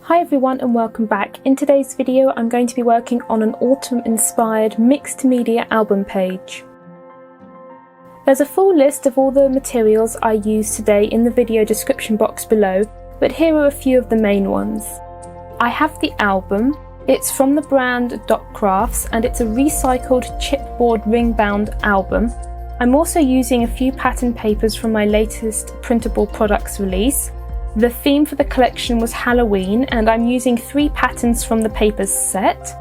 Hi everyone and welcome back. In today's video I'm going to be working on an autumn inspired mixed media album page. There's a full list of all the materials I used today in the video description box below, but here are a few of the main ones. I have the album. It's from the brand Docrafts and it's a recycled chipboard ring bound album. I'm also using a few pattern papers from my latest printable products release. The theme for the collection was Halloween and I'm using 3 patterns from the papers set.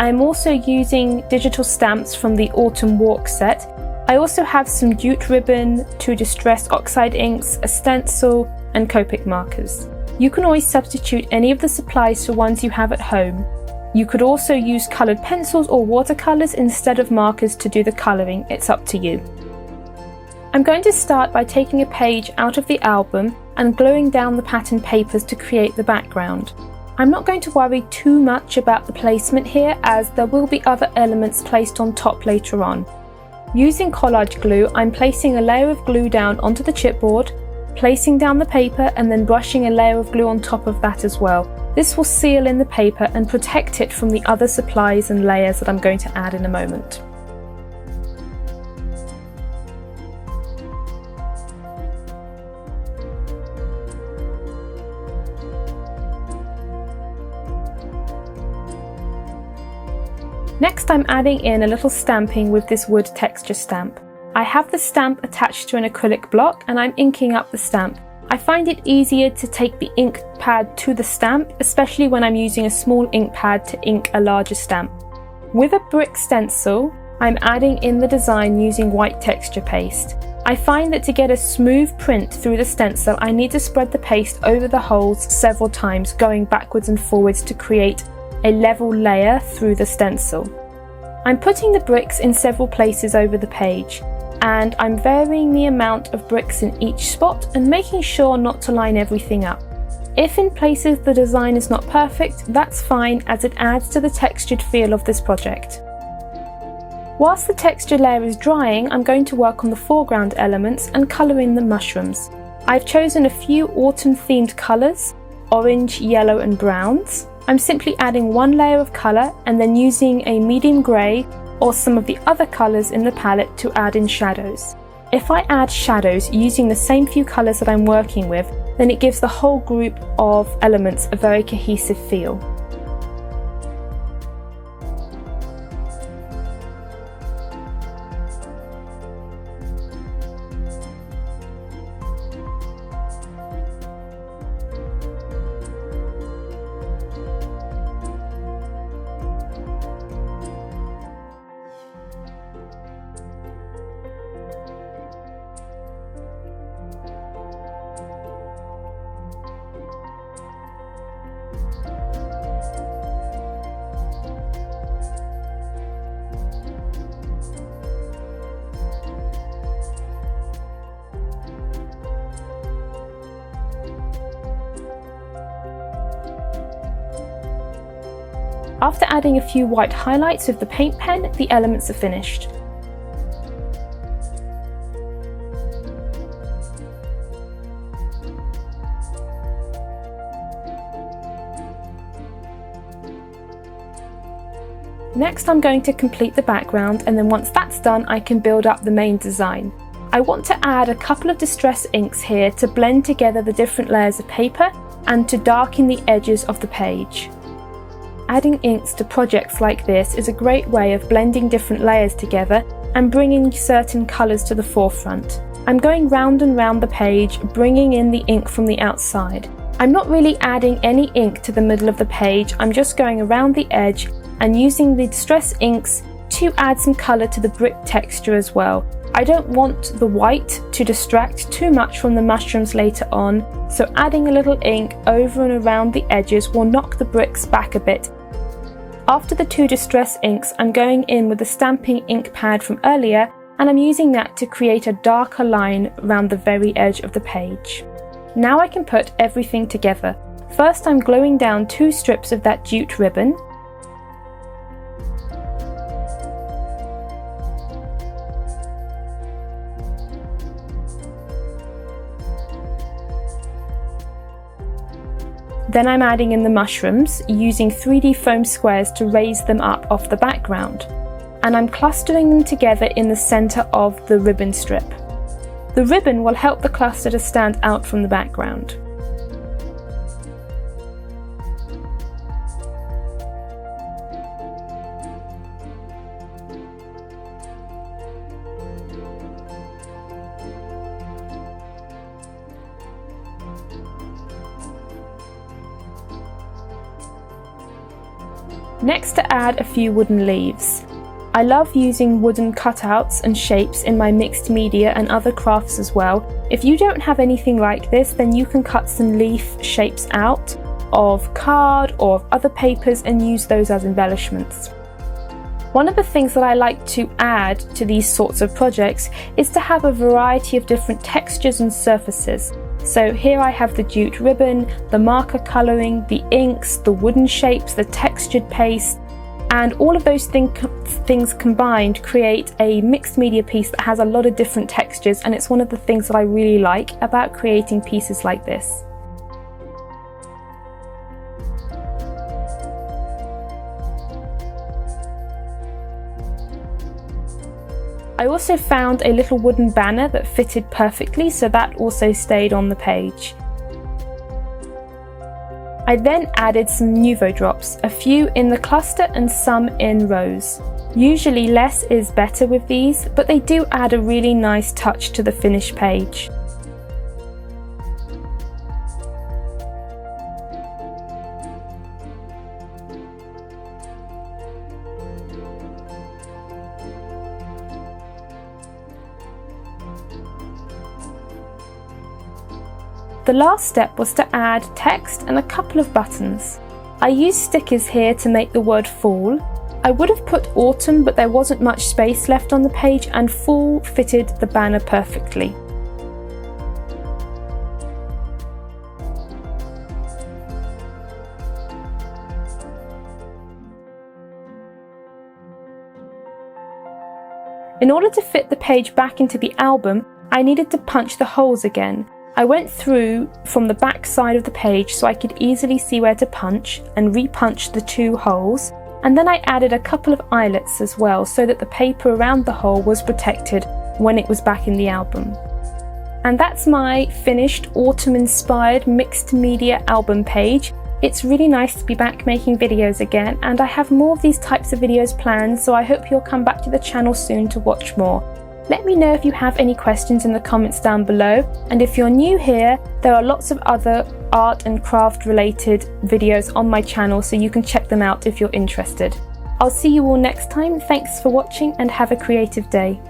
I'm also using digital stamps from the Autumn Walk set. I also have some jute ribbon, 2 distressed Oxide inks, a stencil and Copic markers. You can always substitute any of the supplies for ones you have at home. You could also use coloured pencils or watercolours instead of markers to do the colouring, it's up to you. I'm going to start by taking a page out of the album and gluing down the pattern papers to create the background. I'm not going to worry too much about the placement here as there will be other elements placed on top later on. Using collage glue, I'm placing a layer of glue down onto the chipboard, placing down the paper and then brushing a layer of glue on top of that as well. This will seal in the paper and protect it from the other supplies and layers that I'm going to add in a moment. Next I'm adding in a little stamping with this wood texture stamp. I have the stamp attached to an acrylic block and I'm inking up the stamp. I find it easier to take the ink pad to the stamp, especially when I'm using a small ink pad to ink a larger stamp. With a brick stencil, I'm adding in the design using white texture paste. I find that to get a smooth print through the stencil, I need to spread the paste over the holes several times, going backwards and forwards to create a level layer through the stencil. I'm putting the bricks in several places over the page and I'm varying the amount of bricks in each spot and making sure not to line everything up. If in places the design is not perfect, that's fine as it adds to the textured feel of this project. Whilst the texture layer is drying, I'm going to work on the foreground elements and colour in the mushrooms. I've chosen a few autumn themed colours, orange, yellow and browns. I'm simply adding 1 layer of colour and then using a medium grey or some of the other colours in the palette to add in shadows. If I add shadows using the same few colours that I'm working with, then it gives the whole group of elements a very cohesive feel. After adding a few white highlights with the paint pen, the elements are finished. Next I'm going to complete the background and then once that's done I can build up the main design. I want to add a couple of distress inks here to blend together the different layers of paper and to darken the edges of the page. Adding inks to projects like this is a great way of blending different layers together and bringing certain colours to the forefront. I'm going round and round the page, bringing in the ink from the outside. I'm not really adding any ink to the middle of the page, I'm just going around the edge and using the distress inks to add some colour to the brick texture as well. I don't want the white to distract too much from the mushrooms later on, so adding a little ink over and around the edges will knock the bricks back a bit. After the 2 distress inks, I'm going in with the stamping ink pad from earlier and I'm using that to create a darker line around the very edge of the page. Now I can put everything together. First I'm gluing down 2 strips of that jute ribbon. Then I'm adding in the mushrooms, using 3D foam squares to raise them up off the background. And I'm clustering them together in the centre of the ribbon strip. The ribbon will help the cluster to stand out from the background. Next, to add a few wooden leaves. I love using wooden cutouts and shapes in my mixed media and other crafts as well. If you don't have anything like this, then you can cut some leaf shapes out of card or of other papers and use those as embellishments. One of the things that I like to add to these sorts of projects is to have a variety of different textures and surfaces. So here I have the jute ribbon, the marker colouring, the inks, the wooden shapes, the textured paste, and all of those things combined create a mixed media piece that has a lot of different textures, and it's one of the things that I really like about creating pieces like this. I also found a little wooden banner that fitted perfectly, so that also stayed on the page. I then added some Nuvo drops, a few in the cluster and some in rows. Usually less is better with these, but they do add a really nice touch to the finished page. The last step was to add text and a couple of buttons. I used stickers here to make the word fall. I would have put autumn, but there wasn't much space left on the page, and fall fitted the banner perfectly. In order to fit the page back into the album, I needed to punch the holes again. I went through from the back side of the page so I could easily see where to punch and re-punched the 2 holes, and then I added a couple of eyelets as well so that the paper around the hole was protected when it was back in the album. And that's my finished autumn-inspired mixed media album page. It's really nice to be back making videos again, and I have more of these types of videos planned, so I hope you'll come back to the channel soon to watch more. Let me know if you have any questions in the comments down below, and if you're new here, there are lots of other art and craft related videos on my channel, so you can check them out if you're interested. I'll see you all next time. Thanks for watching and have a creative day.